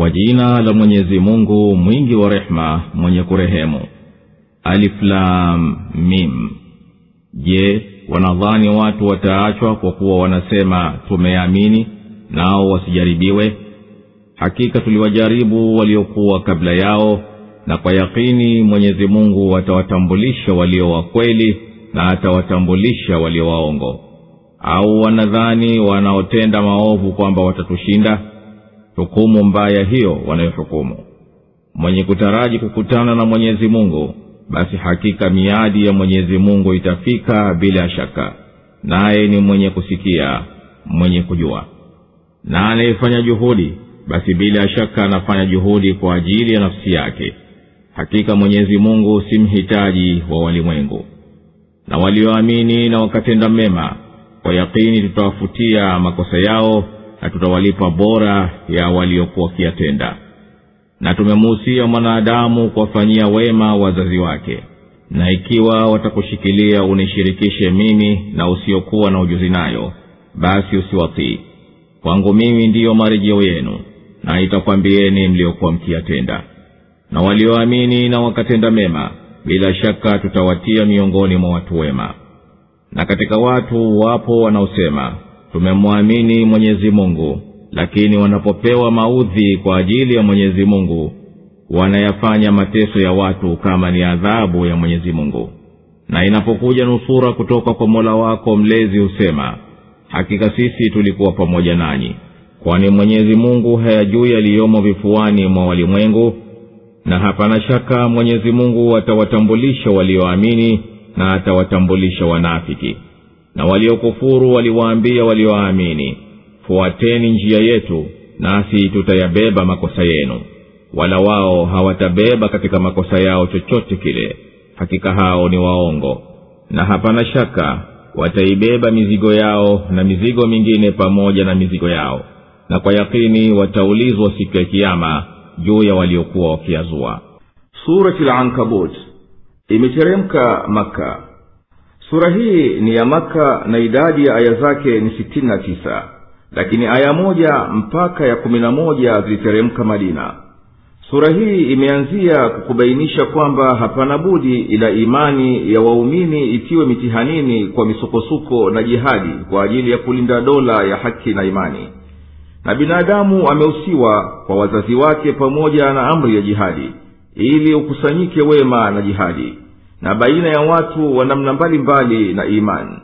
Kwa jina la Mwenyezi Mungu mwingi wa rehema, mwenye kurehemu. Alif Lam Mim. Je, wanadhani watu wataachwa kwa kuwa wanasema tumeamini nao wasijaribiwe? Hakika tuliwajaribu waliokuwa kabla yao, na kwa yakini Mwenyezi Mungu atawatambulisha walio wa kweli na atawatambulisha walio waongo. Au wanadhani wanaotenda maovu kwamba watatushinda? Hukumu mbaya hiyo wanayohukumu. Mwenye kutaraji kukutana na Mwenyezi Mungu, basi hakika miadi ya Mwenyezi Mungu itafika bila shaka, naye ni mwenye kusikia, mwenye kujua. Na anayefanya juhudi, basi bila shaka anafanya juhudi kwa ajili ya nafsi yake. Hakika Mwenyezi Mungu si mhitaji wa walimwengu. Na walioamini na wakatenda mema, kwa yakini tutawafutia makosa yao na tutawalipa bora ya waliokuwa wakiyatenda. Na tumemuhusia mwanadamu kuwafanyia wema wazazi wake, na ikiwa watakushikilia unishirikishe mimi na usiokuwa na ujuzi nayo, basi usiwatii. Kwangu mimi ndiyo marejeo yenu, na nitakwambieni mliokuwa mkiyatenda. Na walioamini na wakatenda mema, bila shaka tutawatia miongoni mwa watu wema. Na katika watu wapo wanaosema tumemwamini Mwenyezi Mungu, lakini wanapopewa maudhi kwa ajili ya Mwenyezi Mungu, wanayafanya mateso ya watu kama ni adhabu ya Mwenyezi Mungu. Na inapokuja nusura kutoka kwa Mola wako mlezi husema, hakika sisi tulikuwa pamoja nanyi. Kwani Mwenyezi Mungu hayajui yaliyomo vifuani mwa walimwengu? Na hapana shaka Mwenyezi Mungu atawatambulisha walioamini na atawatambulisha wanafiki. Na waliokufuru waliwaambia walioamini, fuateni njia yetu nasi tutayabeba makosa yenu. Wala wao hawatabeba katika makosa yao chochote kile. Hakika hao ni waongo. Na hapana shaka wataibeba mizigo yao na mizigo mingine pamoja na mizigo yao. Na kwa yakini wataulizwa siku ya Kiyama juu ya waliokuwa wakiazua. Surati Al-Ankabut imeteremka Maka. Sura hii ni ya Maka na idadi ya aya zake ni 69, lakini aya moja mpaka ya 11 ziliteremka Madina. Sura hii imeanzia kukubainisha kwamba hapana budi ila imani ya waumini itiwe mitihanini kwa misukosuko na jihadi kwa ajili ya kulinda dola ya haki na imani. Na binadamu ameusiwa kwa wazazi wake pamoja na amri ya jihadi, ili ukusanyike wema na jihadi, na baina ya watu wa namna mbalimbali na imani.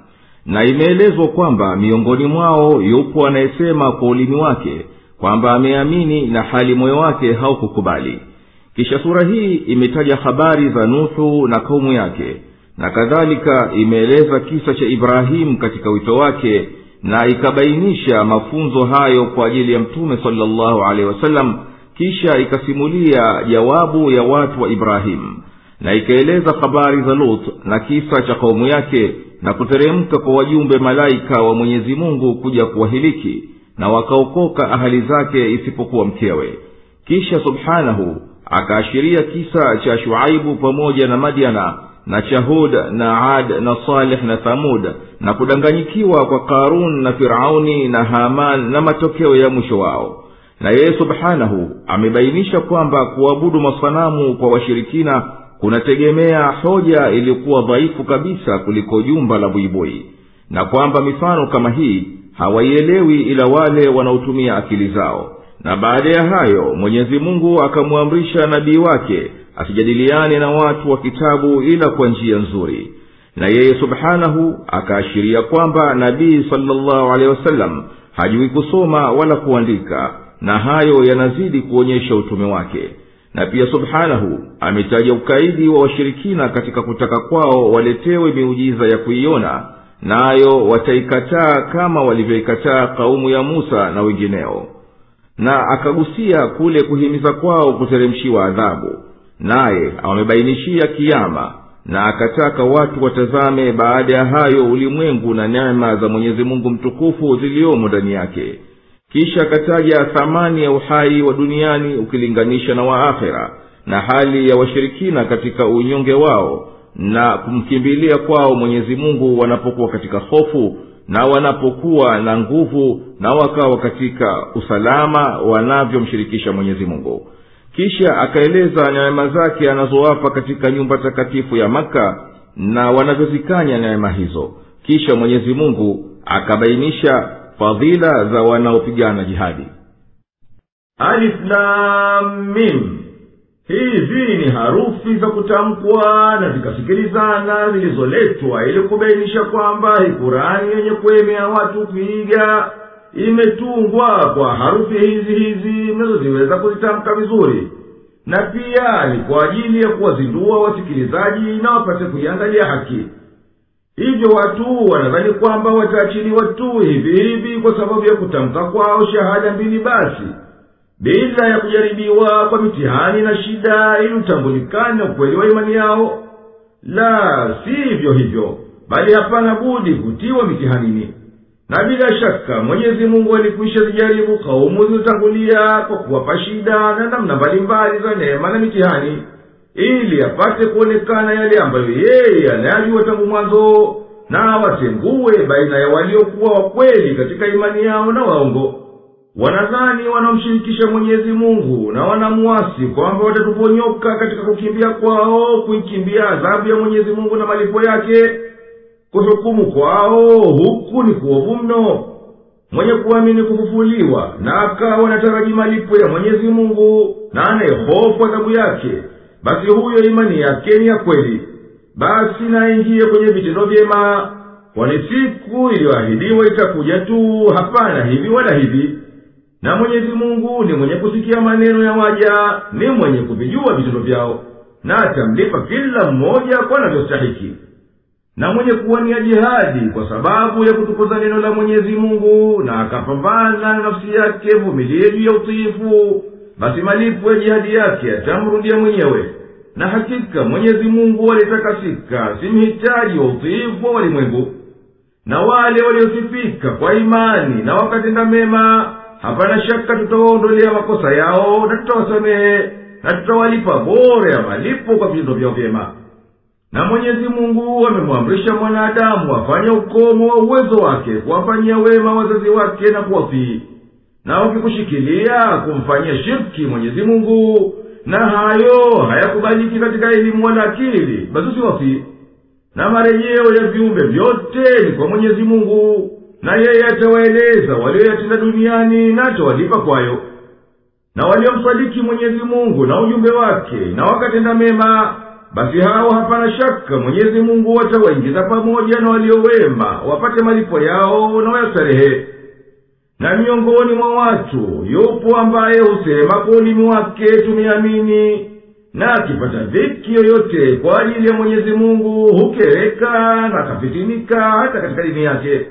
Na imeelezwa kwamba miongoni mwao yupo anayesema kwa ulimi wake kwamba ameamini na hali moyo wake haukukubali. Kisha sura hii imetaja habari za Nuhu na kaumu yake, na kadhalika imeeleza kisa cha Ibrahim katika wito wake, na ikabainisha mafunzo hayo kwa ajili ya Mtume sallallahu alaihi wasallam. Kisha ikasimulia jawabu ya watu wa Ibrahim, na ikaeleza habari za Lut na kisa cha kaumu yake, na kuteremka kwa wajumbe malaika wa Mwenyezi Mungu kuja kuwahiliki, na wakaokoka ahali zake isipokuwa mkewe. Kisha subhanahu akaashiria kisa cha Shuaibu pamoja na Madiana na cha Hud na Ad na Salih na Thamud, na kudanganyikiwa kwa Karun na Firauni na Haman na matokeo ya mwisho wao. Na yeye subhanahu amebainisha kwamba kuabudu masanamu kwa washirikina kunategemea hoja iliyokuwa dhaifu kabisa kuliko jumba la buibui, na kwamba mifano kama hii hawaielewi ila wale wanaotumia akili zao. Na baada ya hayo Mwenyezi Mungu akamwamrisha nabii wake asijadiliane na watu wa kitabu ila kwa njia nzuri. Na yeye subhanahu akaashiria kwamba nabii sallallahu alaihi wasallam hajui kusoma wala kuandika, na hayo yanazidi kuonyesha utume wake. Na pia subhanahu ametaja ukaidi wa washirikina katika kutaka kwao waletewe miujiza ya kuiona, nayo wataikataa kama walivyoikataa kaumu ya Musa na wengineo. Na akagusia kule kuhimiza kwao kuteremshiwa adhabu, naye amebainishia kiyama, na akataka watu watazame baada ya hayo ulimwengu na neema za Mwenyezi Mungu mtukufu ziliomo ndani yake. Kisha akataja thamani ya uhai wa duniani ukilinganisha na wa akhera, na hali ya washirikina katika unyonge wao na kumkimbilia kwao Mwenyezi Mungu wanapokuwa katika hofu, na wanapokuwa na nguvu na wakawa katika usalama wanavyomshirikisha Mwenyezi Mungu. Kisha akaeleza neema zake anazowapa katika nyumba takatifu ya Maka na wanavyozikanya neema hizo. Kisha Mwenyezi Mungu akabainisha fadhila za wanaopigana jihadi. Alif Lam Mim. Hizi ni harufi za kutamkwa na zikasikilizana zilizoletwa ili kubainisha kwamba hii Qur'ani yenye kuemea watu kuiga imetungwa kwa harufi hizi mnazoziweza kuzitamka vizuri, na pia ni kwa ajili ya kuwazindua wasikilizaji na wapate kuiangalia haki. Hivyo watu wanadhani kwamba wataachiliwa tu hivi kwa sababu ya kutamka kwao shahada mbili basi, bila ya kujaribiwa kwa mitihani na shida ili utambulikane ukweli wa imani yao. La, sivyo hivyo, bali hapana budi kutiwa mitihanini. Na bila shaka Mwenyezi Mungu alikwisha zijaribu kaumu zilizotangulia kwa kuwapa shida na namna mbalimbali za neema na mitihani, ili apate kuonekana yale ambayo yeye anayajua tangu mwanzo, na watengue baina ya waliokuwa wakweli katika imani yao na waongo. Wanadhani wanamshirikisha Mwenyezi Mungu na wanamuasi kwamba watatuponyoka katika kukimbia kwao kuikimbia adhabu ya Mwenyezi Mungu na malipo yake. Kuhukumu kwao huku ni kuovu mno. Mwenye kuamini kufufuliwa na akawa anataraji malipo ya Mwenyezi Mungu na anayehofu adhabu yake, basi huyo imani yake ni ya kweli. Basi na ingie kwenye vitendo vyema, kwani siku iliyoahidiwa itakuja tu, hapana hivi wala hivi. Na Mwenyezi Mungu ni mwenye kusikia maneno ya waja, ni mwenye kuvijua vitendo vyao, na atamlipa kila mmoja kwa anavyostahiki. Na mwenye kuwania jihadi kwa sababu ya kutukuza neno la Mwenyezi Mungu na akapambana na nafsi yake vumilivu ya utiifu, basi malipo ya jihadi yake atamrudia mwenyewe. Na hakika Mwenyezi Mungu alitakasika, si mhitaji wa utiifu wa walimwengu. Na wale waliosifika kwa imani na wakatenda mema, hapana shaka tutawaondolea makosa yao na tutawasamehe, na tutawalipa bora ya malipo kwa vitendo vyao vyema. Na Mwenyezi Mungu amemwamrisha mwanadamu afanye ukomo wa uwezo wake kuwafanyia wema wazazi wake na kuwatii. Na ukikushikilia kumfanyia shirki Mwenyezi Mungu, na hayo hayakubaliki katika elimu wala akili, basi usiwatii. Na marejeo ya viumbe vyote ni kwa Mwenyezi Mungu, na yeye atawaeleza walioyatenda duniani na atawalipa kwayo. Na waliomsadiki Mwenyezi Mungu na ujumbe wake na wakatenda mema, basi hao hapana shaka Mwenyezi Mungu atawaingiza pamoja na waliowema wapate malipo yao na wayastarehe. Na miongoni mwa watu yupo ambaye husema kwa ulimi wake tumeamini, na akipata dhiki yoyote kwa ajili ya Mwenyezi Mungu hukereka na akafitinika hata katika dini yake,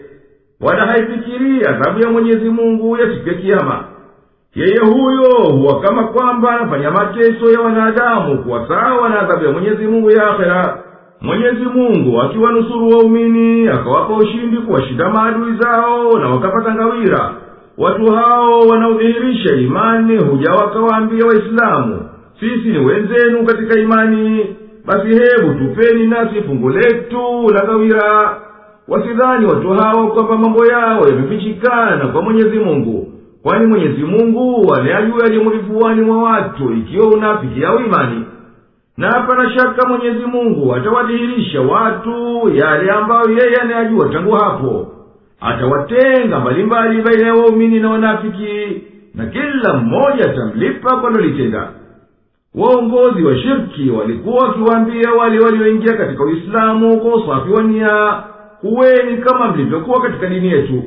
wala haifikiria adhabu ya Mwenyezi Mungu ya siku ya Kiyama. Yeye huyo huwa kama kwamba anafanya mateso ya wanadamu kuwa sawa na adhabu ya Mwenyezi Mungu ya akhera. Mwenyezi Mungu akiwanusuru waumini akawapa ushindi kuwashinda maadui zao na wakapata ngawira, watu hao wanaodhihirisha imani huja wakawaambia Waislamu, sisi ni wenzenu katika imani, basi hebu tupeni nasi fungu letu la ngawira. Wasidhani watu hao kwamba mambo yao yamefichikana kwa Mwenyezi Mungu, kwani Mwenyezi Mungu anayajua yaliyo vifuani mwa watu, ikiwa unafiki au imani. Na hapana shaka Mwenyezi Mungu atawadhihirisha watu yale ambayo yeye anayajua tangu hapo. Atawatenga mbalimbali baina ya waumini na wanafiki, na kila mmoja atamlipa kwa analotenda. Waongozi wa shirki walikuwa wakiwaambia wale walioingia katika Uislamu kwa usafi wa nia, kuweni kama mlivyokuwa katika dini yetu,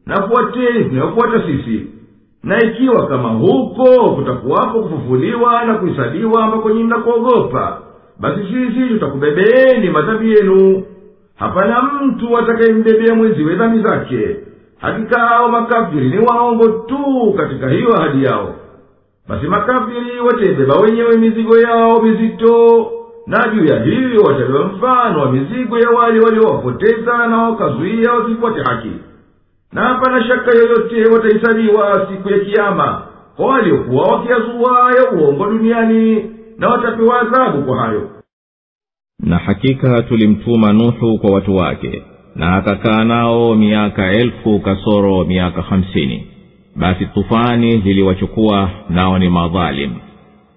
na fuateni tunayofuata sisi. Na ikiwa kama huko kutakuwapo kufufuliwa na kuhesabiwa ambako nyinyi mnakuogopa, basi sisi tutakubebeeni madhambi yenu. Hapana mtu atakayembebea mwenziwe dhambi zake. Hakika hao makafiri ni waongo tu katika hiyo ahadi yao. Basi makafiri wataibeba wenyewe mizigo yao mizito, na juu ya hiyo watapewa mfano wa mizigo ya wale waliowapoteza na wakazuia wasifuate haki. Na hapana shaka yoyote watahesabiwa siku ya Kiyama kwa waliokuwa wakiazua ya uongo duniani, na watapewa adhabu kwa hayo. Na hakika tulimtuma Nuhu kwa watu wake, na akakaa nao miaka 1000 kasoro miaka 50. Basi tufani ziliwachukua, nao ni madhalim.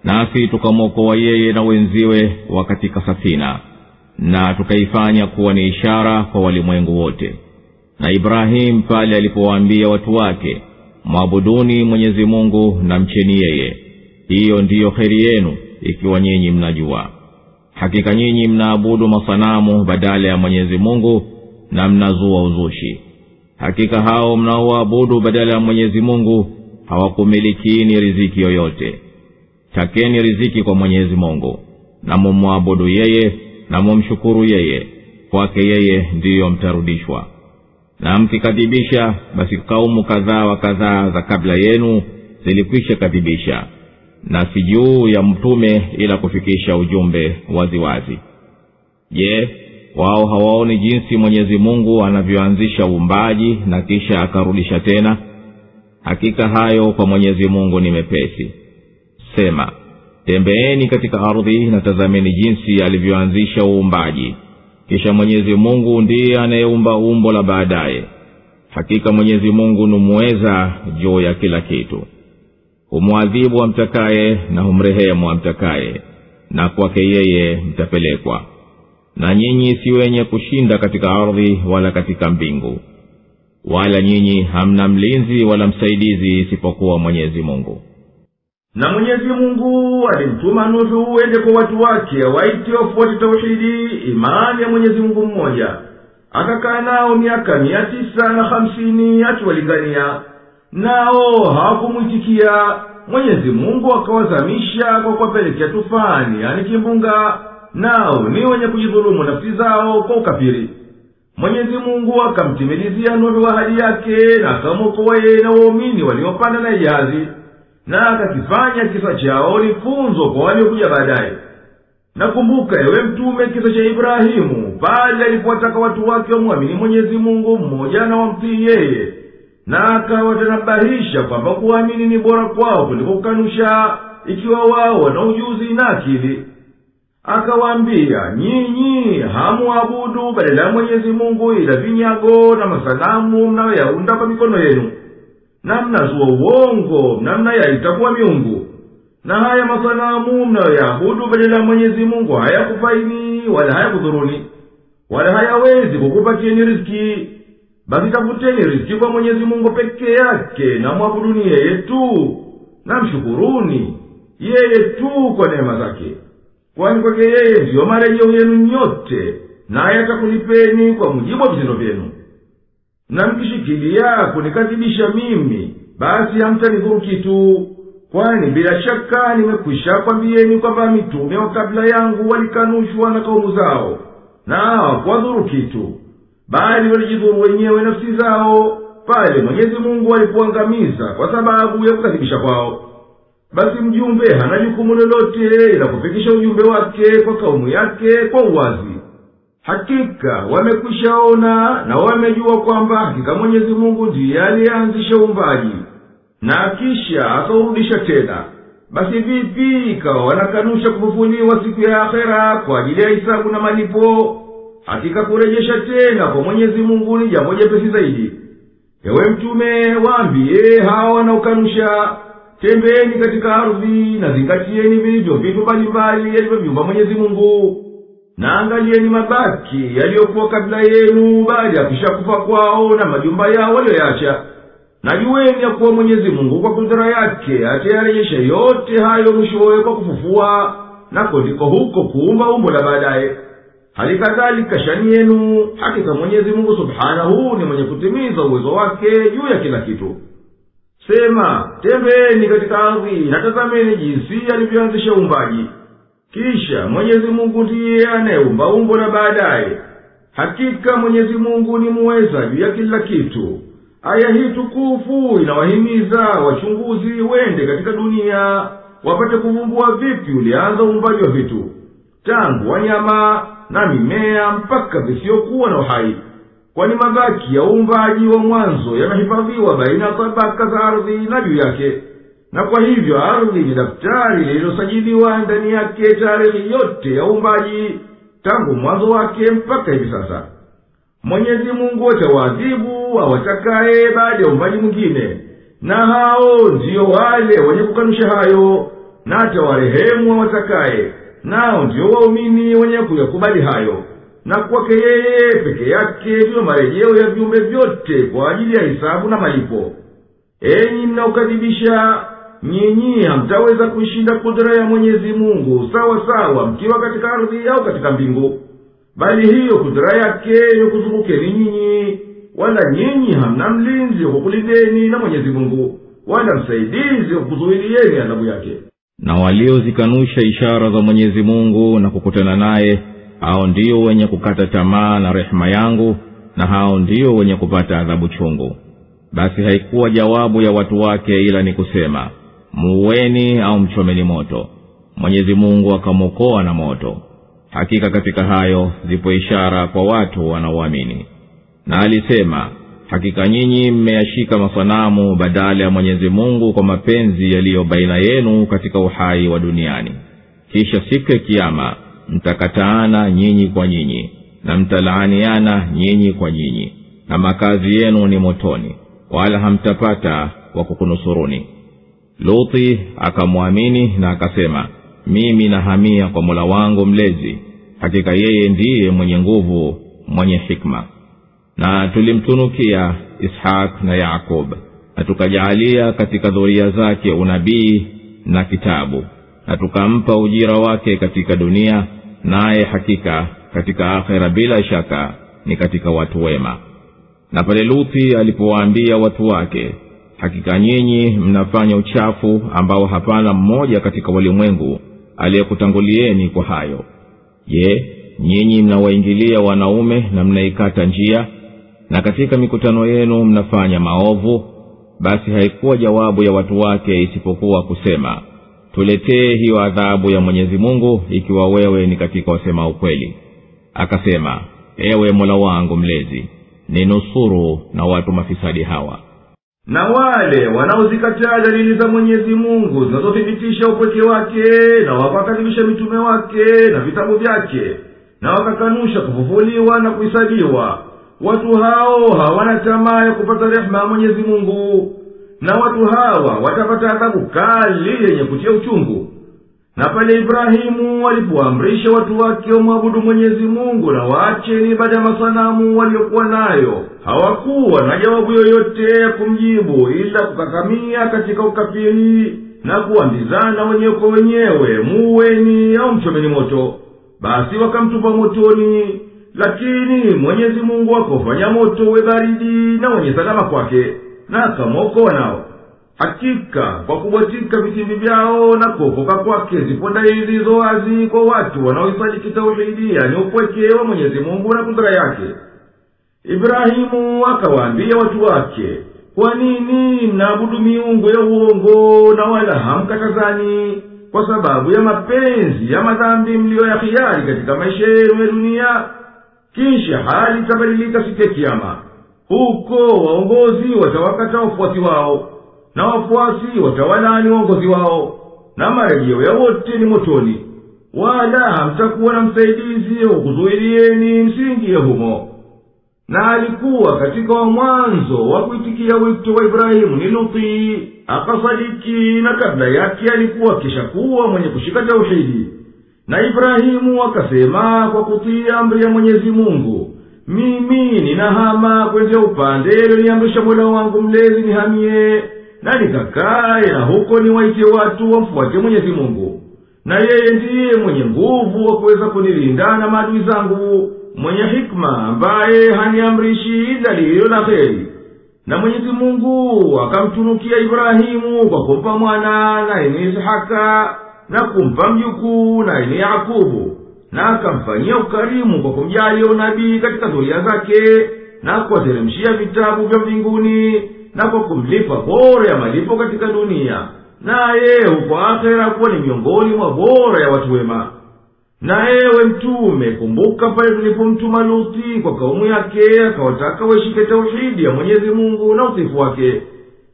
Nasi tukamwokoa yeye na wenziwe wa katika safina, na tukaifanya kuwa ni ishara kwa walimwengu wote. Na Ibrahim pale alipowaambia watu wake, mwabuduni Mwenyezi Mungu na mcheni yeye, hiyo ndiyo kheri yenu ikiwa nyinyi mnajua. Hakika nyinyi mnaabudu masanamu badala ya Mwenyezi Mungu na mnazua uzushi. Hakika hao mnaoabudu badala ya Mwenyezi Mungu hawakumilikini riziki yoyote. Takeni riziki kwa Mwenyezi Mungu, na mumwabudu yeye na mumshukuru yeye, kwake yeye ndiyo mtarudishwa. Na mkikadhibisha, basi kaumu kadhaa wa kadhaa za kabla yenu zilikwisha kadhibisha, na si juu ya mtume ila kufikisha ujumbe waziwazi. Je, wao hawaoni jinsi Mwenyezi Mungu anavyoanzisha uumbaji na kisha akarudisha tena? Hakika hayo kwa Mwenyezi Mungu ni mepesi. Sema, tembeeni katika ardhi na tazameni jinsi alivyoanzisha uumbaji, kisha Mwenyezi Mungu ndiye anayeumba umbo la baadaye. Hakika Mwenyezi Mungu ni muweza juu ya kila kitu. Humwadhibu amtakaye na humrehemu amtakaye, na kwake yeye mtapelekwa. Na nyinyi si wenye kushinda katika ardhi wala katika mbingu, wala nyinyi hamna mlinzi wala msaidizi isipokuwa Mwenyezi Mungu. Na Mwenyezi Mungu alimtuma Nuhu uende kwa watu wake waite wafuate tauhidi, imani ya Mwenyezi Mungu mmoja. Akakaa nao miaka 950 akiwalingania, nao hawakumwitikia. Mwenyezi Mungu akawazamisha kwa kuwapelekea tufani, yani kimbunga, nao ni wenye kujidhulumu nafsi zao kwa ukafiri. Mwenyezi Mungu akamtimilizia Nuhu ahadi yake, na akamwokoa yeye na waumini waliopanda na jahazi, na akakifanya kisa chao ni funzo kwa waliokuja baadaye. Nakumbuka ewe mtume kisa cha Ibrahimu pale alipowataka watu wake wamwamini Mwenyezi Mungu mmoja na wamtii yeye, na akawatanabahisha kwamba kuamini ni bora kwao kuliko kukanusha, ikiwa wao wana ujuzi na akili. Akawaambia, nyinyi hamuabudu badala ya Mwenyezi Mungu ila vinyago na masanamu mnayoyaunda kwa mikono yenu, na mnazua uongo na mnayaita kuwa miungu. Na haya masanamu mnayoyaabudu badala ya Mwenyezi Mungu hayakufaini wala hayakudhuruni, wala hayawezi kukupatieni riziki. Basi tafuteni riziki kwa Mwenyezi Mungu peke yake, na mwabuduni yeye tu, na mshukuruni yeye tu kwa neema zake, kwani kwake yeye ndiyo marejeo yenu nyote, naye atakulipeni kwa mujibu wa vitendo vyenu. Na mkishikilia kunikadhibisha mimi, basi hamtanidhuru kitu, kwani bila shaka nimekwisha kwambieni kwamba mitume wa kabla yangu walikanushwa na kaumu zao, na hawakuwadhuru kitu, bali walijidhuru wenyewe nafsi zao pale Mwenyezi Mungu alipoangamiza kwa sababu ya kukadhibisha kwao. Basi mjumbe hana jukumu lolote ila kufikisha ujumbe wake kwa kaumu yake kwa uwazi. Hakika wamekwishaona na wamejua kwamba hakika Mwenyezi Mungu ndiye alianzisha uumbaji na kisha akaurudisha tena. Basi vipi ikawa wanakanusha kufufuliwa siku ya akhera kwa ajili ya hisabu na malipo? Hakika kurejesha tena kwa Mwenyezi Mungu ni jambo jepesi zaidi. Ewe mtume, waambie hawa wanaokanusha, tembeeni katika ardhi na zingatieni vilivyo vitu mbalimbali alivyoviumba Mwenyezi Mungu, na angalieni mabaki yaliyokuwa kabla yenu baada ya kushakufa kwao na majumba yao walioyacha. Na jueni ya kuwa Mwenyezi Mungu kwa kudura yake atayarejesha yote hayo mwishowe kwa kufufua, nako ndiko huko kuumba umbo la baadaye. Hali kadhalika shani yenu, hakika Mwenyezi Mungu subhanahu ni mwenye kutimiza uwezo wake juu ya kila kitu. Sema, tembeeni katika ardhi na tazameni jinsi alivyoanzisha uumbaji. Kisha Mwenyezi Mungu ndiye anayeumba umbo la baadaye. Hakika Mwenyezi Mungu ni muweza juu ya kila kitu. Aya hii tukufu inawahimiza wachunguzi wende katika dunia wapate kuvumbua vipi ulianza uumbaji wa vitu, tangu wanyama na mimea mpaka visiokuwa na uhai. Kwani mabaki ya uumbaji wa mwanzo yamehifadhiwa baina tabaka za ardhi na juu yake, na kwa hivyo ardhi ni daftari lililosajiliwa ndani yake tarehe yote ya uumbaji tangu mwanzo wake mpaka hivi sasa. Mwenyezi Mungu atawaadhibu awatakaye baada ya umbaji mwingine, na hao ndio wale wenye kukanusha hayo, na atawarehemu awatakaye, nao ndio waumini wenye kuyakubali hayo. Na kwake yeye peke yake ndio marejeo ya viumbe vyote kwa ajili ya hisabu na malipo. Enyi mnaokadhibisha, nyinyi hamtaweza kuishinda kudra ya Mwenyezi Mungu sawa sawa mkiwa katika ardhi au katika mbingu, bali hiyo kudra yake yokuzungukeni nyinyi, wala nyinyi hamna mlinzi wa kukulindeni na Mwenyezi Mungu, wala msaidizi wa kuzuilieni adhabu yake. Na waliozikanusha ishara za Mwenyezi Mungu na kukutana naye, hao ndio wenye kukata tamaa na rehema yangu, na hao ndio wenye kupata adhabu chungu. Basi haikuwa jawabu ya watu wake ila ni kusema, muueni au mchomeni moto. Mwenyezi Mungu akamwokoa na moto. Hakika katika hayo zipo ishara kwa watu wanaoamini. Na alisema, hakika nyinyi mmeyashika masanamu badala ya Mwenyezi Mungu kwa mapenzi yaliyo baina yenu katika uhai wa duniani. Kisha siku ya Kiyama mtakataana nyinyi kwa nyinyi, na mtalaaniana nyinyi kwa nyinyi, na makazi yenu ni motoni, wala hamtapata wa kukunusuruni. Luthi akamwamini na akasema, mimi nahamia kwa Mola wangu mlezi, hakika yeye ndiye mwenye nguvu, mwenye hikma. Na tulimtunukia Ishaq na Yakub, na tukajaalia katika dhuria zake unabii na kitabu, na tukampa ujira wake katika dunia, naye hakika katika akhera bila shaka ni katika watu wema. Na pale Luthi alipowaambia watu wake, hakika nyinyi mnafanya uchafu ambao hapana mmoja katika walimwengu aliyekutangulieni kwa hayo. Je, nyinyi mnawaingilia wanaume na mnaikata njia, na katika mikutano yenu mnafanya maovu? Basi haikuwa jawabu ya watu wake isipokuwa kusema, tuletee hiyo adhabu ya Mwenyezi Mungu ikiwa wewe ni katika wasema ukweli. Akasema, ewe Mola wangu mlezi, ninusuru na watu mafisadi hawa. Na wale wanaozikataa dalili za Mwenyezi Mungu zinazothibitisha upweke wake, na wakakadhibisha mitume wake na vitabu vyake, na wakakanusha kufufuliwa na kuhesabiwa, watu hao hawana tamaa ya kupata rehema ya Mwenyezi Mungu, na watu hawa watapata adhabu kali yenye kutia uchungu. Na pale Ibrahimu alipoamrisha watu wake wamwabudu Mwenyezi Mungu na waache ibada ya masanamu waliokuwa nayo, hawakuwa na jawabu yoyote ya kumjibu ila kukakamia katika ukafiri na kuambizana wenyewe kwa wenyewe, muueni au mchomeni moto. Basi wakamtupa motoni, lakini Mwenyezi Mungu akafanya moto uwe baridi na wenye salama kwake, na akamwokoa nao. Hakika kwa kubwatika vitimbi vyao na kuokoka kwake zipo dalili zilizo wazi kwa watu wanaoisadiki tauhidi, yani upweke wa Mwenyezi Mungu na kudra yake. Ibrahimu akawaambia watu wake, kwa nini mnaabudu miungu ya uongo na wala hamkatazani kwa sababu ya mapenzi ya madhambi mliyoyahiari katika maisha yenu ya dunia? Kisha hali itabadilika siku ya Kiyama. Huko waongozi watawakata wafuasi wao, na wafuasi watawalaani waongozi wao, na marejeo ya wote ni motoni, wala hamtakuwa na msaidizi wa kuzuilieni msingi humo. Na alikuwa katika wa mwanzo wa kuitikia wito wa Ibrahimu ni Luthi, akasadiki, na kabla yake alikuwa kishakuwa mwenye kushika tauhidi. Na Ibrahimu akasema kwa kutii amri ya Mwenyezi Mungu, mimi ninahama kwenda upande aliyoniamrisha Mola wangu mlezi nihamie, na nikakae na huko niwaite watu wamfuate Mwenyezi Mungu. Na yeye ndiye mwenye nguvu wa kuweza kunilinda na maadui zangu, mwenye hikma ambaye haniamrishi ila lililo la kheri. Na Mwenyezi Mungu akamtunukia Ibrahimu kwa kumpa mwana na ni Ishaka, na kumpa mjukuu na ni Yakubu, na akamfanyia ukarimu kwa kumjalia unabii katika dhuria zake, na kuwateremshia vitabu vya mbinguni, na kwa kumlipa bora ya malipo katika dunia, naye huko akhera kuwa ni miongoni mwa bora ya watu wema. Na ewe mtume, kumbuka pale tulipomtuma Luthi kwa kaumu yake, akawataka waishike tauhidi ya Mwenyezi Mungu na utiifu wake,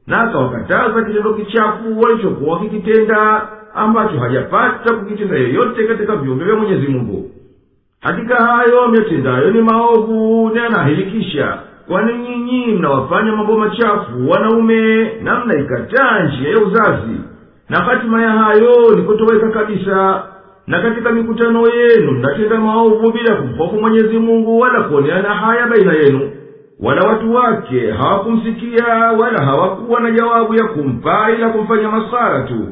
na akawakataza kitendo kichafu walichokuwa wakikitenda, ambacho hajapata kukitenda yoyote katika viumbe vya Mwenyezi Mungu. hakika hayo myatendayo ni maovu na yanahilikisha, kwani nyinyi mnawafanya mambo machafu wanaume na mnaikataa njia ya uzazi, na hatima ya hayo ni kutoweka kabisa. Na katika mikutano yenu mnatenda maovu bila kumhofu Mwenyezi Mungu wala kuoneana haya baina yenu. Wala watu wake hawakumsikia wala hawakuwa na jawabu ya kumpa ila kumfanya masara tu,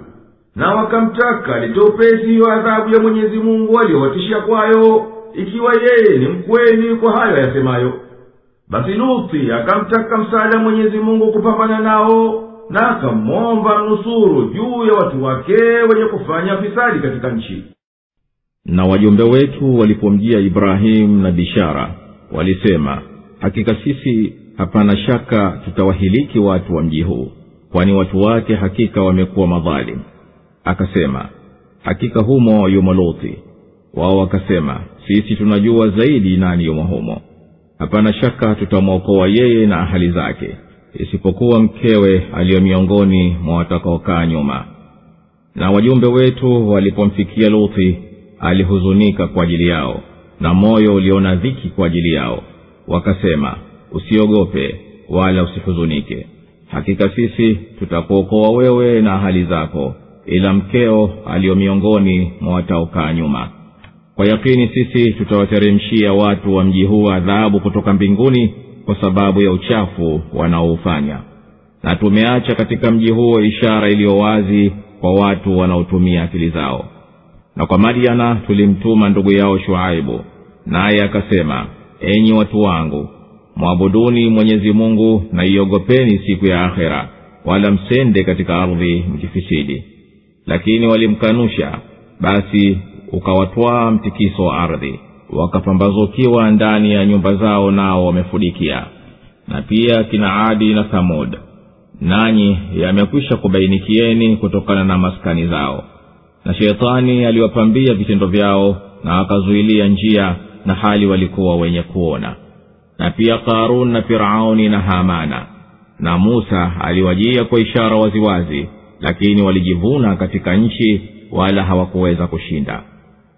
na wakamtaka litopezi wa adhabu ya Mwenyezi Mungu aliyowatishia kwayo, ikiwa yeye ni mkweli kwa hayo yasemayo. Basi Luthi akamtaka msaada Mwenyezi Mungu kupambana nao, na akamwomba mnusuru juu ya watu wake wenye kufanya fisadi katika nchi. Na wajumbe wetu walipomjia Ibrahim na bishara, walisema, hakika sisi hapana shaka tutawahiliki watu wa mji huu, kwani watu wake hakika wamekuwa madhalim. Akasema, hakika humo yumo Luthi. Wao wakasema, sisi tunajua zaidi nani yumo humo. Hapana shaka tutamwokoa yeye na ahali zake, isipokuwa mkewe aliyo miongoni mwa watakaokaa nyuma. Na wajumbe wetu walipomfikia Luthi, alihuzunika kwa ajili yao, na moyo uliona dhiki kwa ajili yao. Wakasema, usiogope wala usihuzunike, hakika sisi tutakuokoa wewe na ahali zako, ila mkeo aliyo miongoni mwa wataokaa nyuma. Kwa yakini sisi tutawateremshia watu wa mji huu adhabu kutoka mbinguni kwa sababu ya uchafu wanaoufanya, na tumeacha katika mji huo ishara iliyo wazi kwa watu wanaotumia akili zao. Na kwa Madiana tulimtuma ndugu yao Shuaibu, naye akasema, enyi watu wangu, mwabuduni Mwenyezi Mungu na iogopeni siku ya akhera, wala msende katika ardhi mkifisidi. Lakini walimkanusha, basi ukawatwaa mtikiso wa ardhi, wakapambazukiwa ndani ya nyumba zao nao wamefudikia. Na pia kina Adi na Thamud, nanyi yamekwisha kubainikieni kutokana na maskani zao. Na Shetani aliwapambia vitendo vyao na akazuilia njia, na hali walikuwa wenye kuona. Na pia Karun na Firauni na Hamana. Na Musa aliwajia kwa ishara waziwazi, lakini walijivuna katika nchi wala hawakuweza kushinda.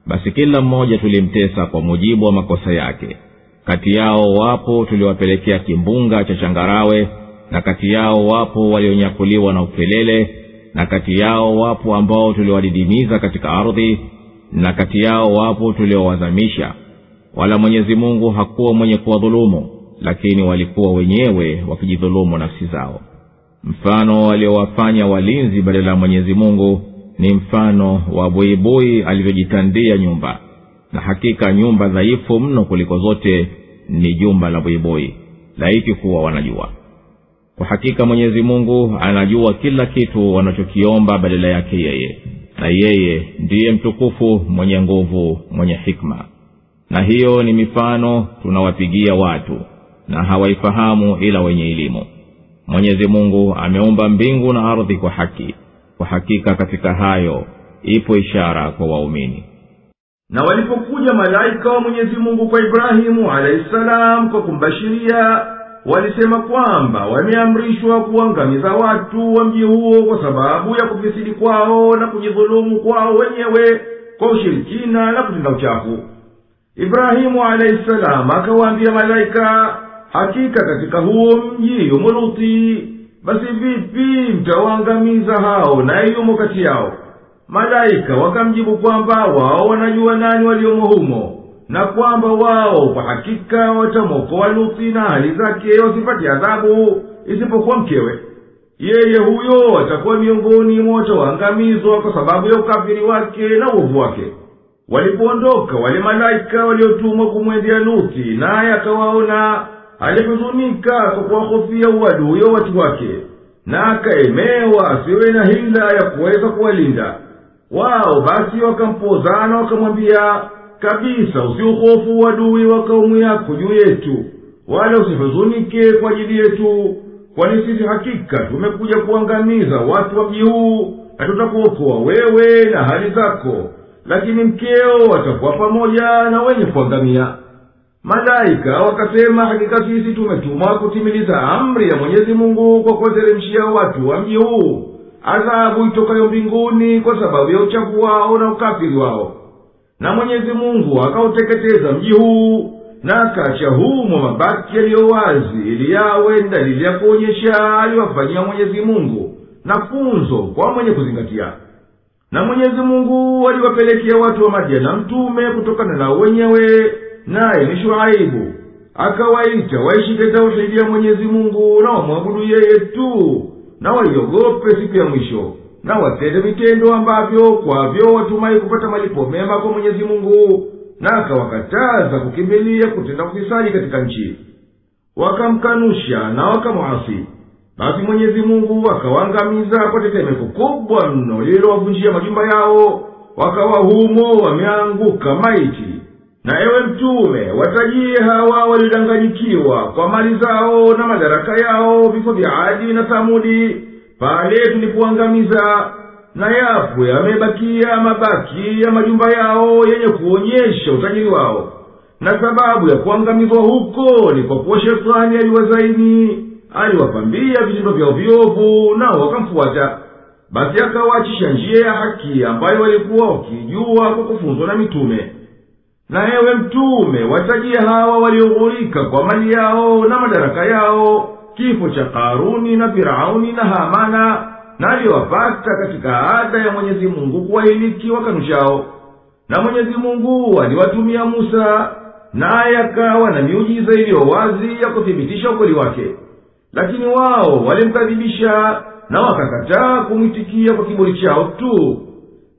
Basi kila mmoja tulimtesa kwa mujibu wa makosa yake. Kati yao wapo tuliwapelekea kimbunga cha changarawe, na kati yao wapo walionyakuliwa na ukelele, na kati yao wapo ambao tuliwadidimiza katika ardhi, na kati yao wapo tuliowazamisha. Wala Mwenyezi Mungu hakuwa mwenye kuwadhulumu, lakini walikuwa wenyewe wakijidhulumu nafsi zao. Mfano waliowafanya walinzi badala ya Mwenyezi Mungu ni mfano wa buibui alivyojitandia nyumba, na hakika nyumba dhaifu mno kuliko zote ni jumba la buibui, laiti kuwa wanajua. Kwa hakika Mwenyezi Mungu anajua kila kitu wanachokiomba badala yake yeye, na yeye ndiye mtukufu, mwenye nguvu, mwenye hikma. Na hiyo ni mifano tunawapigia watu, na hawaifahamu ila wenye elimu. Mwenyezi Mungu ameumba mbingu na ardhi kwa haki, kwa hakika katika hayo ipo ishara kwa waumini. Na walipokuja malaika wa Mwenyezi Mungu kwa Ibrahimu alayhisalam kwa kumbashiria, walisema kwamba wameamrishwa kuangamiza watu wa mji huo kwa sababu ya kufisidi kwao na kujidhulumu kwao wenyewe kwa ushirikina na kutenda uchafu. Ibrahimu alayhisalam akawaambia malaika, hakika katika huo mji yumo Luthi, basi vipi mtawaangamiza hao na yumo kati yao? Malaika wakamjibu kwamba wao wanajua nani waliomo humo, na kwamba wao kwa hakika watamwokoa Luthi na hali zake wasipate adhabu isipokuwa mkewe. Yeye huyo atakuwa miongoni mwa wataoangamizwa kwa sababu ya ukafiri wake na uovu wake. Walipoondoka wale malaika waliotumwa kumwendea Luthi, naye akawaona, alihuzunika kwa kuwahofia uadui wa watu wake, na akaemewa asiwe na hila ya kuweza kuwalinda wao. Basi wakampozana wakamwambia, kabisa usiuhofu uadui wa kaumu yako juu yetu, wala usihuzunike kwa ajili yetu, kwani sisi hakika tumekuja kuangamiza watu wa mji huu, na tutakuokoa wewe na hali zako, lakini mkeo watakuwa pamoja na wenye kuangamia. Malaika wakasema, hakika sisi tumetumwa kutimiliza amri ya Mwenyezi Mungu kwa kuwateremshia watu wa mji huu adhabu itokayo mbinguni kwa sababu ya uchafu wao na ukafiri wao. na Mwenyezi Mungu akauteketeza mji huu na akaacha humo mabaki yaliyo wazi, ili yawe dalili ya kuonyesha aliwafanyia Mwenyezi Mungu na funzo kwa mwenye kuzingatia. Na Mwenyezi Mungu aliwapelekea watu wa Madiana mtume kutokana na wenyewe, naye ni Shuaibu. Akawaita waishike tauhidi ya Mwenyezi Mungu na wamwabudu yeye tu, na waiogope siku ya mwisho, na watende vitendo ambavyo kwavyo watumai kupata malipo mema kwa Mwenyezi Mungu. Na akawakataza kukimbilia kutenda ufisadi katika nchi. Wakamkanusha na wakamuasi, basi Mwenyezi Mungu akawaangamiza kwa tetemeko kubwa mno lililowavunjia majumba yao, wakawa humo wameanguka maiti. Na ewe Mtume, watajie hawa walidanganyikiwa kwa mali zao na madaraka yao vifo vya Adi na Thamudi pale tulipoangamiza, na yapo yamebakia mabaki ya majumba yao yenye kuonyesha utajiri wao. Na sababu ya kuangamizwa huko ni kwa kuwa Shetani aliwazaini, aliwapambia vitendo vyao viovu, nao wakamfuata. Basi akawaachisha njia ya haki ambayo walikuwa wakijua kwa kufunzwa na mitume. Na ewe Mtume, watajia hawa walioghurika kwa mali yao na madaraka yao kifo cha Karuni na Firauni na Hamana, na aliwapata katika ada ya Mwenyezi Mungu kuwahiliki wakanushao. Na Mwenyezi Mungu aliwatumia Musa, naye akawa na miujiza iliyo wazi ya kuthibitisha ukweli wake. Lakini wao walimkadhibisha na wakakataa kumwitikia kwa kiburi chao tu,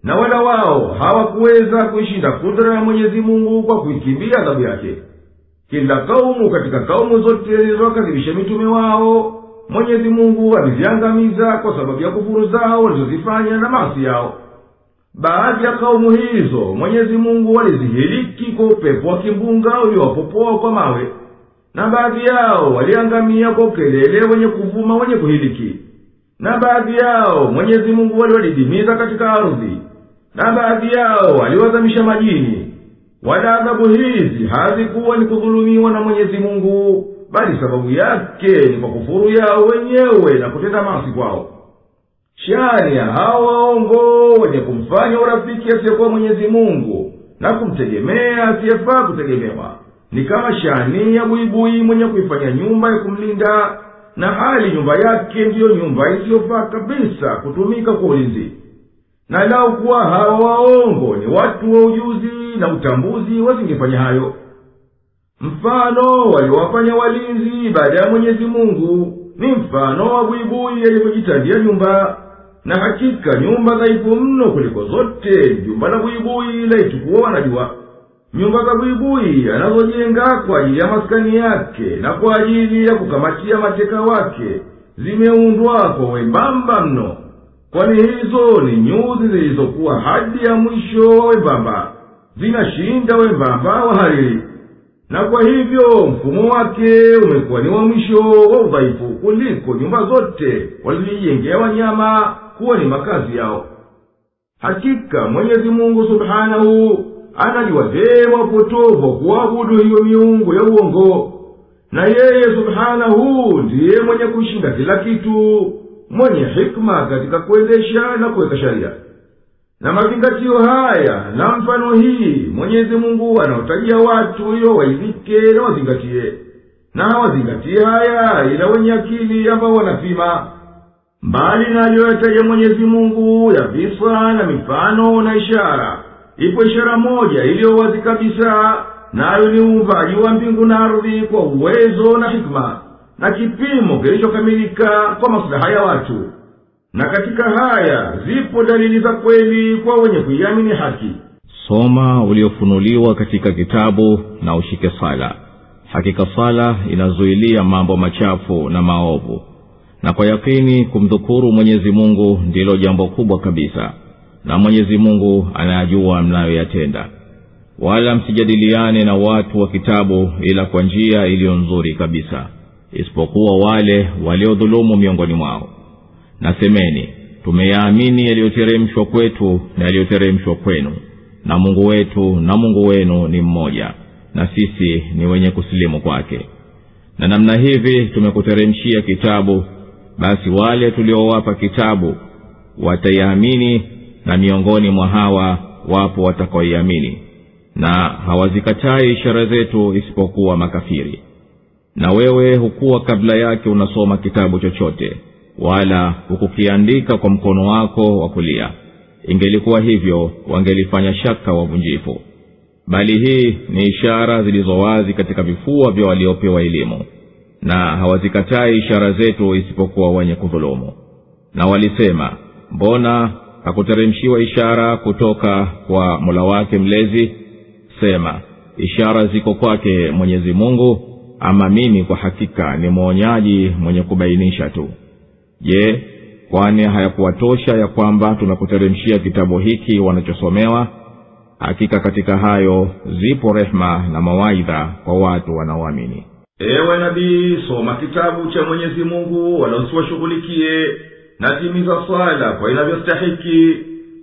na wala wao hawakuweza kuishinda kudra ya Mwenyezi Mungu kwa kuikimbia adhabu yake. Kila kaumu katika kaumu zote zilizowakadhibisha mitume wao, Mwenyezi Mungu aliziangamiza kwa sababu ya kufuru zao walizozifanya na maasi yao. Baadhi ya kaumu hizo Mwenyezi Mungu alizihiliki kwa upepo wa kimbunga uliowapopoa kwa mawe, na baadhi yao waliangamia kwa ukelele wenye kuvuma wenye kuhiliki. Na baadhi yao Mwenyezi Mungu aliwadidimiza katika ardhi, na baadhi yao aliwazamisha majini. Wala adhabu hizi hazikuwa ni kudhulumiwa na Mwenyezi Mungu, bali sababu yake ni kwa kufuru yao wenyewe na kutenda maasi kwao. Shani ya hao waongo wenye kumfanya urafiki asiyekuwa Mwenyezi Mungu na kumtegemea asiyefaa kutegemewa ni kama shani ya buibui mwenye kuifanya nyumba ya kumlinda, na hali nyumba yake ndiyo nyumba isiyofaa kabisa kutumika kwa ulinzi. Na lau kuwa hawa waongo ni watu wa ujuzi na utambuzi, wasingefanya hayo. Mfano waliowafanya walinzi baada ya Mwenyezi Mungu ni mfano wa buibui alipojitandia nyumba. Na hakika nyumba dhaifu mno kuliko zote jumba la buibui laitukuwa wanajua. Nyumba za buibui anazojenga kwa ajili ya maskani yake na kwa ajili ya kukamatia mateka wake zimeundwa kwa wembamba mno, kwani hizo ni nyuzi zilizokuwa hadi ya mwisho wa wembamba, zinashinda wembamba wa hariri. Na kwa hivyo mfumo wake umekuwa ni wa mwisho wa udhaifu kuliko nyumba zote walizojengea wanyama kuwa ni makazi yao. Hakika Mwenyezi Mungu Subhanahu anajua vyema upotovu kuabudu hiyo miungu ya uongo, na yeye Subhanahu ndiye mwenye kushinda kila kitu, mwenye hikma katika kuendesha na kuweka sharia. Na mazingatio haya na mfano hii Mwenyezi Mungu anaotajia watu hiyo waizike na wazingatie, na wazingatie haya ila wenye akili ambao wanapima. Mbali na aliyoyataja Mwenyezi Mungu ya visa na mifano na ishara, ipo ishara moja iliyo wazi kabisa, nayo ni uumbaji wa mbingu na ardhi kwa uwezo na hikma na kipimo kilichokamilika kwa maslaha ya watu. Na katika haya zipo dalili za kweli kwa wenye kuiamini haki. Soma uliofunuliwa katika kitabu na ushike sala. Hakika sala inazuilia mambo machafu na maovu, na kwa yakini kumdhukuru Mwenyezi Mungu ndilo jambo kubwa kabisa, na Mwenyezi Mungu anayajua mnayoyatenda. Wala msijadiliane na watu wa kitabu ila kwa njia iliyo nzuri kabisa, isipokuwa wale waliodhulumu miongoni mwao. Nasemeni, tumeyaamini yaliyoteremshwa kwetu na yaliyoteremshwa kwenu, na Mungu wetu na Mungu wenu ni mmoja, na sisi ni wenye kusilimu kwake. Na namna hivi tumekuteremshia kitabu, basi wale tuliowapa kitabu watayaamini, na miongoni mwa hawa wapo watakaoiamini, na hawazikatai ishara zetu isipokuwa makafiri. Na wewe hukuwa kabla yake unasoma kitabu chochote, wala hukukiandika kwa mkono wako wa kulia. Ingelikuwa hivyo wangelifanya shaka wavunjifu. Bali hii ni ishara zilizowazi katika vifua vya waliopewa elimu, na hawazikatai ishara zetu isipokuwa wenye kudhulumu. Na walisema, mbona hakuteremshiwa ishara kutoka kwa Mola wake mlezi? Sema, ishara ziko kwake Mwenyezi Mungu, ama mimi kwa hakika ni mwonyaji mwenye kubainisha tu. Je, kwani hayakuwatosha ya kwamba tunakuteremshia kitabu hiki wanachosomewa? Hakika katika hayo zipo rehma na mawaidha kwa watu wanaoamini. Ewe nabii, soma kitabu cha Mwenyezi Mungu wala usiwashughulikie, na timiza swala kwa inavyostahiki,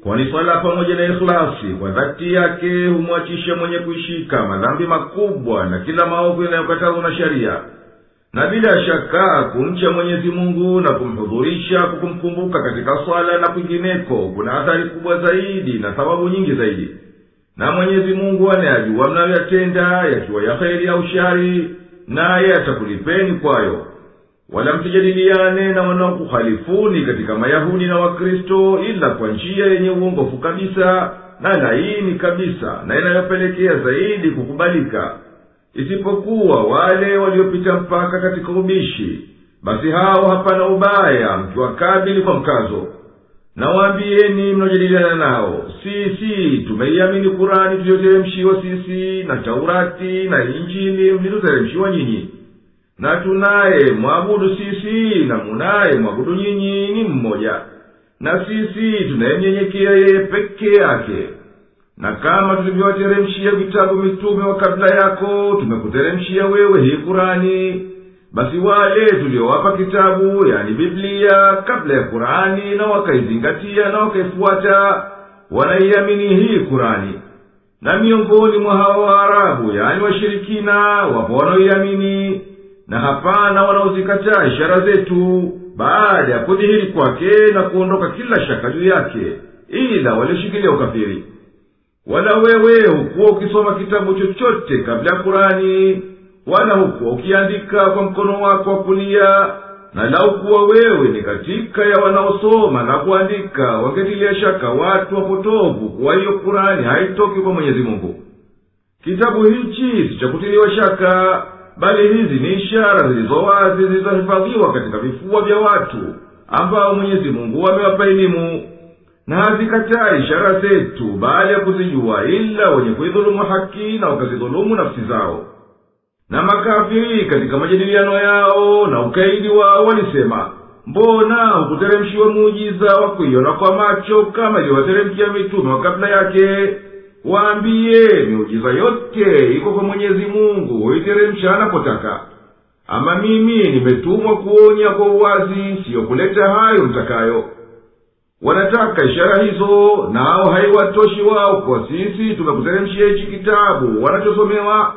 kwani swala pamoja na ikhlasi kwa dhati yake humwachisha mwenye kuishika madhambi makubwa na kila maovu yanayokatazwa na sharia. Na bila shaka kumcha Mwenyezi Mungu na kumhudhurisha kukumkumbuka katika swala na kwingineko kuna athari kubwa zaidi na thawabu nyingi zaidi. Na Mwenyezi Mungu anayajua mnayoyatenda, yakiwa ya kheri au shari, naye atakulipeni kwayo. Wala msijadiliane na wanaokukhalifuni katika Mayahudi na Wakristo ila kwa njia yenye uongofu kabisa na laini kabisa na inayopelekea zaidi kukubalika, isipokuwa wale waliopita mpaka katika ubishi. Basi hao hapana ubaya mkiwakabili kwa mkazo. Na waambieni mnaojadiliana nao, sisi tumeiamini Kurani tuliyoteremshiwa sisi, na Taurati na Injili mlizoteremshiwa nyinyi, na tunaye mwabudu sisi na munaye mwabudu nyinyi ni mmoja, na sisi tunayemnyenyekea yeye peke yake. Na kama tulivyowateremshia vitabu mitume wa kabla yako, tumekuteremshia wewe hii Kurani. Basi wale tuliowapa kitabu, yani Biblia, kabla ya Kurani na wakaizingatia na wakaifuata, wanaiamini hii Kurani. Na miongoni mwa hao Waarabu, yani washirikina, wapo wanaoiamini, na hapana wanaozikataa ishara zetu baada ya kudhihiri kwake na kuondoka kila shaka juu yake, ila walioshikilia ukafiri. Wala wewe hukuwa ukisoma kitabu chochote kabla ya Kurani, wala hukuwa ukiandika kwa mkono wako wa kulia, na lau kuwa wewe ni katika ya wanaosoma na kuandika, wangetilia shaka watu wapotovu kuwa hiyo Kurani haitoki kwa Mwenyezi Mungu. Kitabu hichi si cha kutiliwa shaka, bali hizi ni ishara zilizowazi zilizohifadhiwa katika vifua vya watu ambao Mwenyezi Mungu amewapa elimu. Na hazikatai ishara zetu baada ya kuzijua ila wenye kuidhulumu haki na wakazidhulumu nafsi zao. Na makafiri katika majadiliano yao na ukaidi wao walisema, mbona hukuteremshiwa muujiza wa kuiona kwa macho kama iliwateremkia mitume wa kabla yake? Waambie, miujiza yote iko kwa Mwenyezi Mungu, huiteremsha anapotaka. Ama mimi nimetumwa kuonya kwa uwazi, siyo kuleta hayo mtakayo. Wanataka ishara hizo, nao haiwatoshi wao kwa sisi tumekuteremshia hichi kitabu wanachosomewa.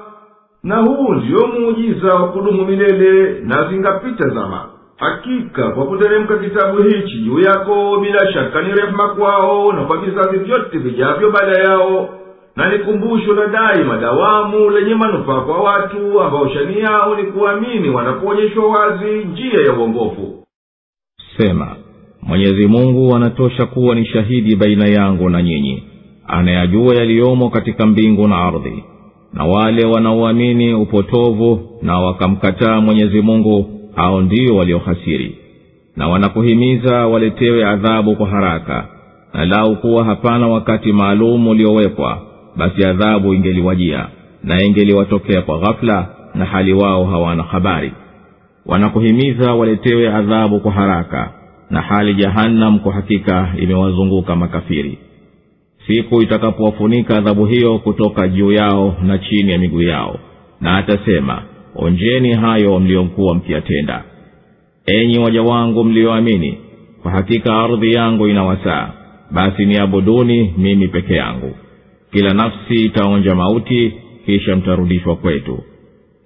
Na huu ndio muujiza wa kudumu milele na zingapita zama. Hakika kwa kuteremka kitabu hichi juu yako bila shaka ni rehema kwao na kwa vizazi vyote vijavyo baada yao, na ni kumbusho la daima dawamu lenye manufaa kwa watu ambao shani yao ni kuamini wanapoonyeshwa wazi njia ya uongofu. Sema, Mwenyezi Mungu anatosha kuwa ni shahidi baina yangu na nyinyi, anayajua yaliyomo katika mbingu na ardhi. Na wale wanaoamini upotovu na wakamkataa Mwenyezi Mungu, hao ndio waliohasiri. Na wanakuhimiza waletewe adhabu kwa haraka, na lau kuwa hapana wakati maalum uliowekwa, basi adhabu ingeliwajia na ingeliwatokea kwa ghafla, na hali wao hawana habari. Wanakuhimiza waletewe adhabu kwa haraka, na hali Jahannam kwa hakika imewazunguka makafiri. Siku itakapowafunika adhabu hiyo kutoka juu yao na chini ya miguu yao, na atasema, onjeni hayo mliokuwa mkiyatenda. Enyi waja wangu mlioamini, kwa hakika ardhi yangu inawasaa, basi niabuduni mimi peke yangu. Kila nafsi itaonja mauti, kisha mtarudishwa kwetu.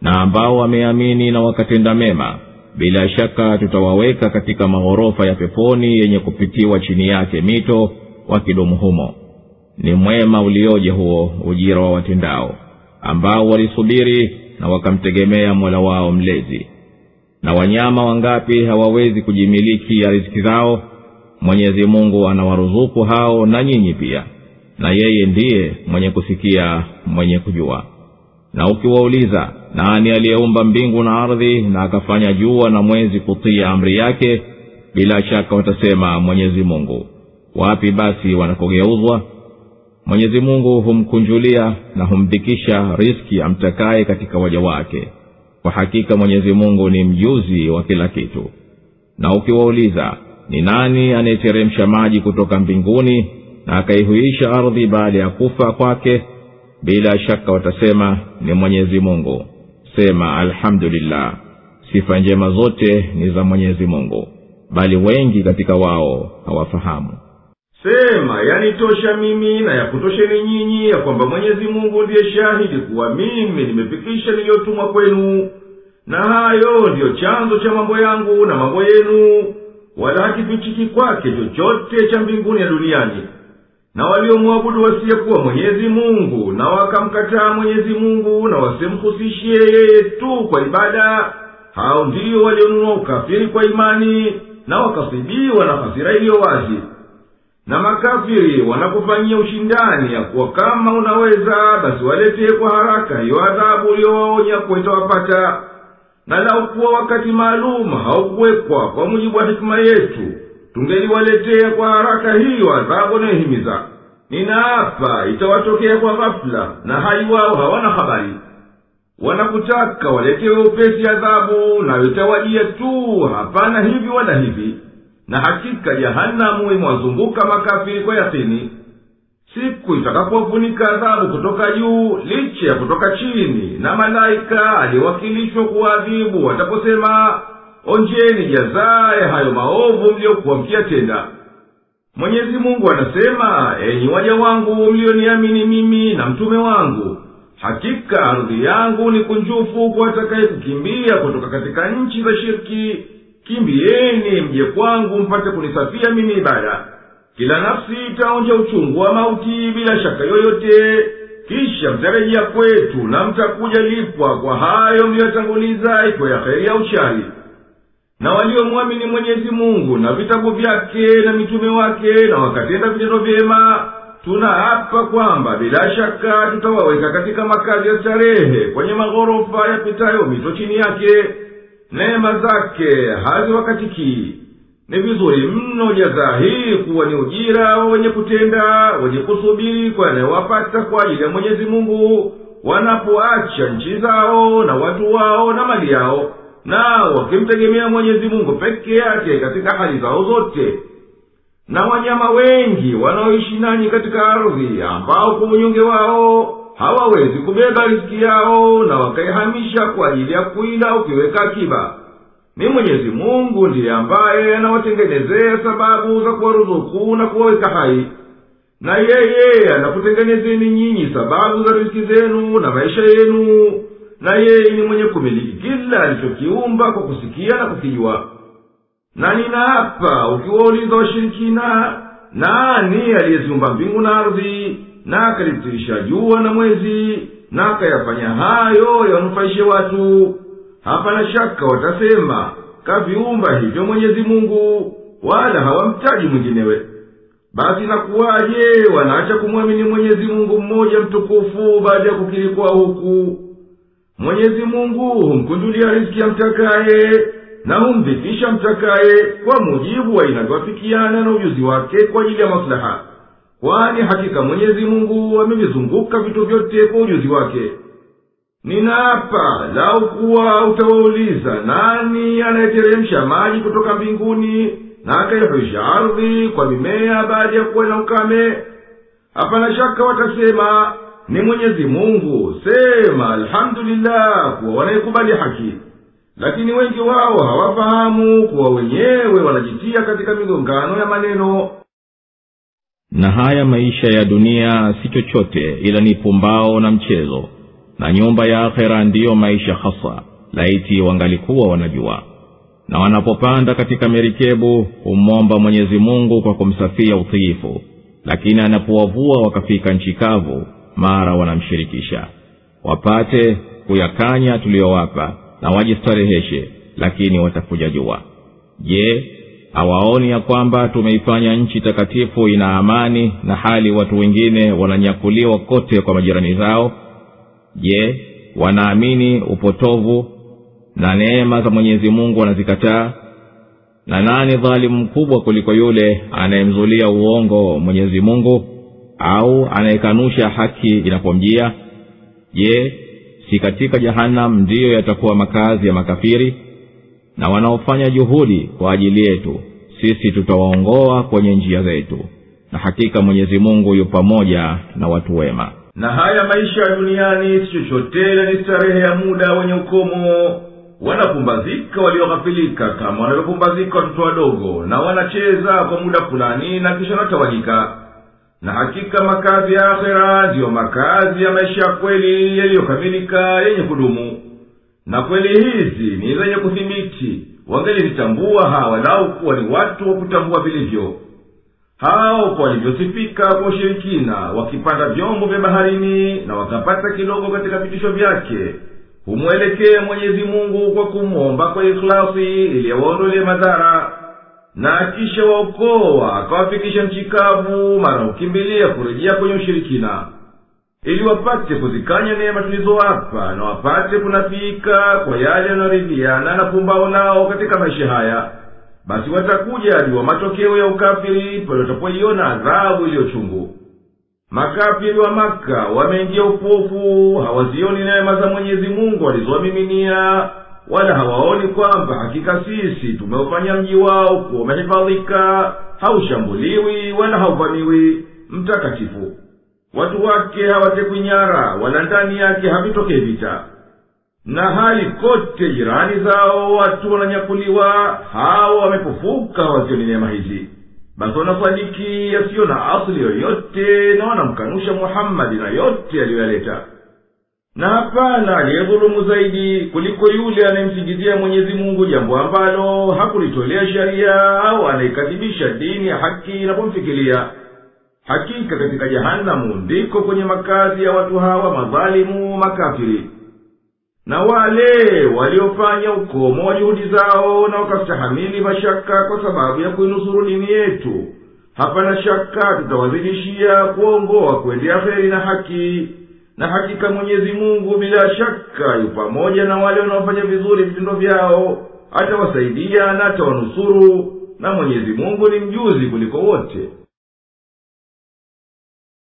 Na ambao wameamini na wakatenda mema, bila shaka tutawaweka katika maghorofa ya peponi yenye kupitiwa chini yake mito, wakidumu humo. ni mwema ulioje huo ujira wa watendao, ambao walisubiri na wakamtegemea Mola wao mlezi. Na wanyama wangapi hawawezi kujimiliki ya riziki zao? Mwenyezi Mungu anawaruzuku hao na nyinyi pia, na yeye ndiye mwenye kusikia, mwenye kujua. Na ukiwauliza, nani aliyeumba mbingu na ardhi na akafanya jua na mwezi kutii amri yake, bila shaka watasema Mwenyezi Mungu. Wapi basi wanakogeuzwa? Mwenyezi Mungu humkunjulia na humdhikisha riziki amtakaye katika waja wake. Kwa hakika Mwenyezi Mungu ni mjuzi wa kila kitu. Na ukiwauliza, ni nani anayeteremsha maji kutoka mbinguni na akaihuisha ardhi baada ya kufa kwake, bila shaka watasema ni Mwenyezi Mungu. Sema alhamdulillah, sifa njema zote ni za Mwenyezi Mungu, bali wengi katika wao hawafahamu. Sema, yanitosha mimi na yakutosheni nyinyi ya kwamba Mwenyezi Mungu ndiye shahidi kuwa mimi nimefikisha niliyotumwa kwenu, na hayo ndiyo chanzo cha mambo yangu na mambo yenu, wala hakifichiki kwake chochote cha mbinguni ya duniani. Na waliomwabudu wasiyekuwa Mwenyezi Mungu na wakamkataa Mwenyezi Mungu na wasimhusishie yeye tu kwa ibada, hao ndio walionunua ukafiri kwa imani na wakasibiwa na hasira iliyo wazi. Na makafiri wanakufanyia ushindani ya kuwa kama unaweza basi waletee kwa haraka hiyo adhabu uliyowaonya kuwa itawapata. Na lau kuwa wakati maalum haukuwekwa kwa mujibu wa hikma yetu, tungeliwaletea kwa haraka hiyo adhabu inayohimiza. Ninaapa itawatokea kwa ghafla na hali wao hawana habari. Wanakutaka waletewe upesi adhabu, na itawajia tu, hapana hivi wala hivi. Na hakika jahanamu imewazunguka makafiri kwa yakini. Siku itakapofunika adhabu kutoka juu licha ya kutoka chini, na malaika aliwakilishwa kuadhibu wataposema, onjeni jazaa ya hayo maovu mliokuwa mkiyatenda. Mwenyezi Mungu anasema, enyi waja wangu mlioniamini mimi na mtume wangu, hakika ardhi yangu ni kunjufu kwa atakaye kukimbia kutoka katika nchi za shirki. Kimbieni mje kwangu mpate kunisafia mimi ibada. Kila nafsi itaonja uchungu wa mauti bila shaka yoyote, kisha mtarejea kwetu na mtakuja lipwa kwa hayo mliyotanguliza, iko ya kheri au shari. Na waliomwamini Mwenyezi Mungu na vitabu vyake na mitume wake na wakatenda vitendo vyema, tunaapa kwamba bila shaka tutawaweka katika makazi ya starehe kwenye maghorofa yapitayo mito chini yake. Neema zake haziwakatiki. Ni vizuri mno jazaa hii kuwa ni ujira wa wenye kutenda, wenye kusubiri kwa yanayowapata kwa ajili ya Mwenyezi Mungu, wanapoacha nchi zao na watu wao na mali yao, na wakimtegemea Mwenyezi Mungu peke yake katika hali zao zote. Na wanyama wengi wanaoishi nanyi katika ardhi, ambao kwa unyonge wao hawawezi kubeba riziki yao na wakaihamisha kwa ajili ya kuila ukiweka akiba, ni Mwenyezi Mungu ndiye ambaye anawatengenezea sababu za kuwaruzuku na kuwaweka hai. Na yeye anakutengenezeni nyinyi sababu za riziki zenu na maisha yenu, na yeye ni mwenye kumiliki kila alichokiumba kwa kusikia na kukijua. Na ninaapa, ukiwauliza washirikina, nani aliyeziumba mbingu na ardhi, na akalitirisha jua na mwezi, na akayafanya hayo yanufaishe watu, hapana shaka watasema, kaviumba hivyo Mwenyezi Mungu, wala hawamtaji mwinginewe. Basi nakuwaje wanaacha kumwamini Mwenyezi Mungu mmoja mtukufu baada ya kukiri kwa huku? Mwenyezi Mungu humkunjulia riziki amtakaye na humdhikisha mtakaye kwa mujibu wa inavyoafikiana na ujuzi wake kwa ajili ya maslaha. Kwani hakika Mwenyezi Mungu amevizunguka vitu vyote kwa ujuzi wake. Ninaapa, lau kuwa utawauliza, nani anayeteremsha maji kutoka mbinguni na akaihuisha ardhi kwa mimea baada ya kuwa na ukame, hapana shaka watasema ni Mwenyezi Mungu. Sema alhamdulillah, kuwa wanaikubali haki. Lakini wengi wao hawafahamu kuwa wenyewe wanajitia katika migongano ya maneno. Na haya maisha ya dunia si chochote ila ni pumbao na mchezo, na nyumba ya akhera ndiyo maisha hasa, laiti wangalikuwa wanajua. Na wanapopanda katika merikebu humwomba Mwenyezi Mungu kwa kumsafia utiifu, lakini anapowavua wakafika nchi kavu, mara wanamshirikisha. Wapate kuyakanya tuliyowapa na wajistareheshe, lakini watakuja jua. Je, hawaoni ya kwamba tumeifanya nchi takatifu ina amani, na hali watu wengine wananyakuliwa kote kwa majirani zao? Je, wanaamini upotovu na neema za Mwenyezi Mungu wanazikataa? Na nani dhalimu mkubwa kuliko yule anayemzulia uongo Mwenyezi Mungu, au anayekanusha haki inapomjia? Je, si katika Jahannam ndiyo yatakuwa makazi ya makafiri? Na wanaofanya juhudi kwa ajili yetu sisi tutawaongoa kwenye njia zetu, na hakika Mwenyezi Mungu yu pamoja na watu wema. Na haya maisha ya duniani si chochote ni starehe ya muda wenye ukomo. Wanapumbazika walioghafilika kama wanavyopumbazika watoto wadogo, na wanacheza kwa muda fulani na kisha wanatawanyika. Na hakika makazi ya akhera ndiyo makazi ya maisha ya kweli yaliyokamilika yenye kudumu. Na kweli hizi ni zenye kuthibiti, wangelizitambua hawa lau kuwa ni watu wa kutambua vilivyo. Hao kwa walivyosifika kwa ushirikina, wakipanda vyombo vya baharini na wakapata kidogo katika pitisho vyake, humwelekea Mwenyezi Mungu kwa kumwomba kwa ikhlasi ili awaondolee madhara. Na kisha waokoa akawafikisha nchi kavu, mara ukimbilia kurejea kwenye ushirikina, ili wapate kuzikanya neema tulizowapa, na wapate kunafika kwa yale yanayoridhiana na pumbao lao katika maisha haya. Basi watakuja jua matokeo ya ukafiri pale watapoiona adhabu iliyochungu. Makafiri wa Maka wameingia upofu, hawazioni neema za Mwenyezi Mungu alizowamiminia, wala hawaoni kwamba hakika sisi tumeufanya mji wao kuwa umehifadhika, haushambuliwi wala hauvamiwi, mtakatifu. Watu wake hawatekwi nyara, wala ndani yake havitokei vita. Na hali kote jirani zao watu wananyakuliwa, hawa wamepofuka hawazioni neema hizi. Basi wanasadiki yasiyo na asili yoyote, na wanamkanusha Muhammadi na yote aliyoyaleta. Na hapana aliyedhulumu zaidi kuliko yule anayemsingizia Mwenyezi Mungu jambo ambalo hakulitolea sharia, au anaikadhibisha dini ya haki inapomfikiria. Hakika katika Jahanamu ndiko kwenye makazi ya watu hawa madhalimu makafiri. Na wale waliofanya ukomo wa juhudi zao na wakastahamili mashaka kwa sababu ya kuinusuru dini yetu, hapana shaka tutawazidishia kuongoa kuendea kheri na haki. Na hakika Mwenyezi Mungu bila shaka yu pamoja na wale wanaofanya vizuri vitendo vyao, atawasaidia na atawanusuru, na Mwenyezi Mungu ni mjuzi kuliko wote.